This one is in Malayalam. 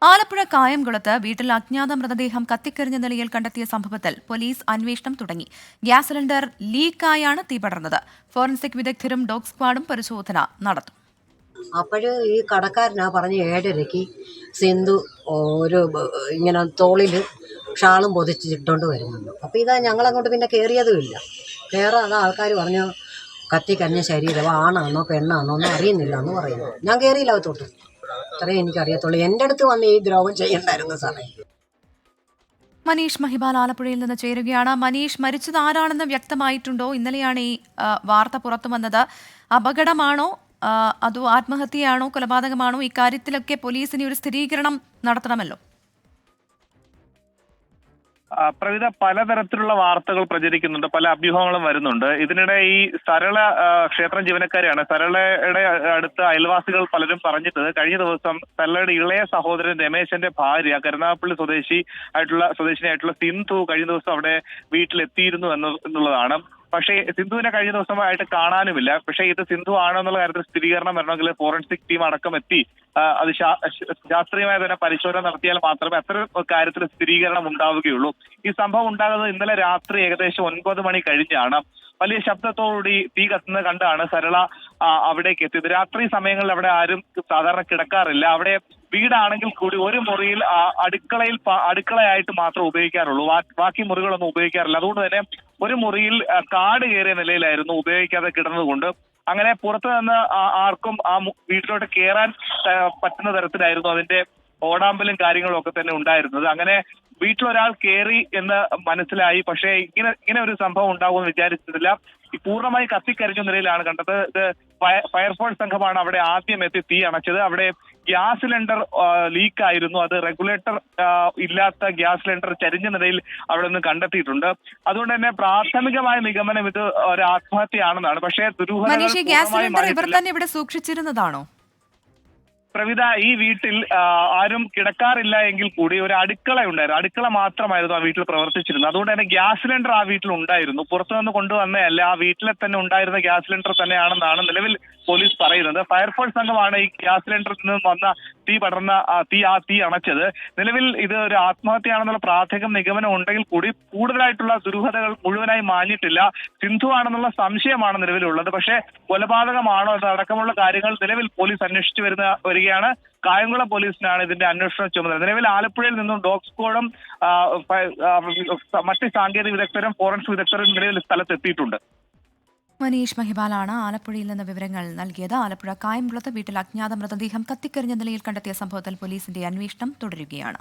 ആലപ്പുഴ കായംകുളത്ത് വീട്ടിൽ അജ്ഞാത മൃതദേഹം കത്തിക്കരിഞ്ഞ നിലയിൽ കണ്ടെത്തിയ സംഭവത്തിൽ പോലീസ് അന്വേഷണം തുടങ്ങി. ഗ്യാസ് സിലിണ്ടർ ലീക്കായാണ് തീ പടർന്നത്. ഫോറൻസിക് വിദഗ്ധരും ഡോഗ് സ്ക്വാഡും പരിശോധന നടത്തും. അപ്പോഴ് ഈ കടക്കാരനാ പറഞ്ഞ് 7:30 സിന്ധു ഇങ്ങനെ തോളിൽ ഷാളും പൊതിച്ചിട്ടുകൊണ്ട് വരുന്നുണ്ട്. അപ്പോൾ ഇതാ ഞങ്ങളങ്ങോട്ട് പിന്നെ കയറിയതുമില്ല. കയറാതെ ആൾക്കാർ പറഞ്ഞു കത്തിക്കരിഞ്ഞ ശരീരം ആണാണോ പെണ്ണാണോ ഒന്നും അറിയുന്നില്ല എന്ന് പറയുന്നു. ഞാൻ കയറിയില്ല അകത്തോട്ട്. അത്രയും എനിക്കറിയത്തുള്ളൂ. എൻ്റെ അടുത്ത് വന്ന് ഈ ദ്രോഹം ചെയ്യണ്ടായിരുന്ന സമയം. മനീഷ് മഹിബാൽ ആലപ്പുഴയിൽ നിന്ന് ചേരുകയാണ്. മനീഷ്, മരിച്ചത് ആരാണെന്ന് വ്യക്തമായിട്ടുണ്ടോ? ഇന്നലെയാണ് ഈ വാർത്ത പുറത്തു വന്നത്. അപകടമാണോ അതോ ആത്മഹത്യയാണോ കൊലപാതകമാണോ? ഇക്കാര്യത്തിലൊക്കെ പോലീസിന് ഒരു സ്ഥിരീകരണം നടത്തണമല്ലോ. പ്രവിധ പലതരത്തിലുള്ള വാർത്തകൾ പ്രചരിക്കുന്നുണ്ട്, പല അഭ്യൂഹങ്ങളും വരുന്നുണ്ട്. ഇതിനിടെ ഈ സരള ക്ഷേത്രം ജീവനക്കാരെയാണ്. സരളയുടെ അടുത്ത അയൽവാസികൾ പലരും പറഞ്ഞിട്ട് കഴിഞ്ഞ ദിവസം സരളയുടെ ഇളയ സഹോദരൻ രമേശന്റെ ഭാര്യ കരുനാഗപ്പള്ളി സ്വദേശിനിയായിട്ടുള്ള സിന്ധു കഴിഞ്ഞ ദിവസം അവിടെ വീട്ടിലെത്തിയിരുന്നു എന്നുള്ളതാണ്. പക്ഷേ സിന്ധുവിനെ കഴിഞ്ഞ ദിവസമായിട്ട് കാണാനുമില്ല. പക്ഷേ ഇത് സിന്ധു ആണോ എന്നുള്ള കാര്യത്തിൽ സ്ഥിരീകരണം വരണമെങ്കിൽ ഫോറൻസിക് ടീം അടക്കം എത്തി അത് ശാസ്ത്രീയമായ തന്നെ പരിശോധന നടത്തിയാൽ മാത്രമേ അത്തരം കാര്യത്തിൽ സ്ഥിരീകരണം ഉണ്ടാവുകയുള്ളൂ. ഈ സംഭവം ഉണ്ടാകുന്നത് ഇന്നലെ രാത്രി ഏകദേശം 9 മണി കഴിഞ്ഞാണ്. വലിയ ശബ്ദത്തോടുകൂടി തീ കത്തുന്നത് കണ്ടാണ് സരള അവിടേക്ക് എത്തിയത്. രാത്രി സമയങ്ങളിൽ അവിടെ ആരും സാധാരണ കിടക്കാറില്ല. അവിടെ വീടാണെങ്കിൽ കൂടി ഒരു മുറിയിൽ അടുക്കളയായിട്ട് മാത്രം ഉപയോഗിക്കാറുള്ളൂ. ബാക്കി മുറികളൊന്നും ഉപയോഗിക്കാറില്ല. അതുകൊണ്ട് തന്നെ ഒരു മുറിയിൽ കാട് കയറിയ നിലയിലായിരുന്നു ഉപയോഗിക്കാതെ കിടന്നതുകൊണ്ട് അങ്ങനെ പുറത്തു നിന്ന് ആർക്കും ആ വീട്ടിലോട്ട് കയറാൻ പറ്റുന്ന തരത്തിലായിരുന്നു അതിന്റെ ഓടാമ്പലും കാര്യങ്ങളും ഒക്കെ തന്നെ ഉണ്ടായിരുന്നത്. അങ്ങനെ വീട്ടിലൊരാൾ കയറി എന്ന് മനസ്സിലായി. പക്ഷേ ഇങ്ങനെ ഒരു സംഭവം ഉണ്ടാകുമെന്ന് വിചാരിച്ചിട്ടില്ല. പൂർണ്ണമായി കത്തിക്കരിഞ്ഞ നിലയിലാണ് കണ്ടത്. ഇത് ഫയർഫോഴ്സ് സംഘമാണ് അവിടെ ആദ്യം എത്തി തീ അണച്ചത്. അവിടെ ഗ്യാസ് സിലിണ്ടർ ലീക്കായിരുന്നു. അത് റെഗുലേറ്റർ ഇല്ലാത്ത ഗ്യാസ് സിലിണ്ടർ ചരിഞ്ഞ നിലയിൽ അവിടെ നിന്ന് കണ്ടെത്തിയിട്ടുണ്ട്. അതുകൊണ്ട് തന്നെ പ്രാഥമികമായ നിഗമനം ഇത് ഒരു ആത്മഹത്യയാണെന്നാണ്. പക്ഷേ ദുരൂഹതകൾ ഇവർ തന്നെ ഇവിടെ സൂക്ഷിച്ചിരുന്നതാണോ? പ്രവിധ, ഈ വീട്ടിൽ ആരും കിടക്കാറില്ല എങ്കിൽ കൂടി ഒരു അടുക്കള ഉണ്ടായിരുന്നു. അടുക്കള മാത്രമായിരുന്നു ആ വീട്ടിൽ പ്രവർത്തിച്ചിരുന്നത്. അതുകൊണ്ട് തന്നെ ഗ്യാസ് സിലിണ്ടർ ആ വീട്ടിൽ ഉണ്ടായിരുന്നു. പുറത്തുനിന്ന് കൊണ്ടുവന്നതല്ല, ആ വീട്ടിലെ തന്നെ ഉണ്ടായിരുന്ന ഗ്യാസ് സിലിണ്ടർ തന്നെയാണെന്നാണ് നിലവിൽ പോലീസ് പറയുന്നത്. ഫയർഫോഴ്സ് സംഘമാണ് ഈ ഗ്യാസ് സിലിണ്ടറിൽ നിന്നും വന്ന തീ അണച്ചത്. നിലവിൽ ഇത് ഒരു ആത്മഹത്യയാണെന്നുള്ള പ്രാഥമിക നിഗമനം ഉണ്ടെങ്കിൽ കൂടി കൂടുതലായിട്ടുള്ള ദുരൂഹതകൾ മുഴുവനായി മാഞ്ഞിട്ടില്ല. സിന്ധു ആണെന്നുള്ള സംശയമാണ് നിലവിലുള്ളത്. പക്ഷേ കൊലപാതകമാണോ എന്നടക്കമുള്ള കാര്യങ്ങൾ നിലവിൽ പോലീസ് അന്വേഷിച്ചു വരികയാണ്. കായംകുളം പോലീസിനാണ് ഇതിന്റെ അന്വേഷണ ചുമതല. നിലവിൽ ആലപ്പുഴയിൽ നിന്നും ഡോഗ് സ്ക്വാഡും മറ്റ് സാങ്കേതിക വിദഗ്ധരും ഫോറൻസിക് വിദഗ്ധരും നിലവിൽ സ്ഥലത്തെത്തിയിട്ടുണ്ട്. മനീഷ് മഹിബാലാണ് ആലപ്പുഴയിൽ നിന്ന് വിവരങ്ങൾ നൽകിയത്. ആലപ്പുഴ കായംകുളത്ത് വീട്ടിൽ അജ്ഞാത മൃതദേഹം കത്തിക്കരിഞ്ഞ നിലയിൽ കണ്ടെത്തിയ സംഭവത്തിൽ പോലീസിന്റെ അന്വേഷണം തുടരുകയാണ്.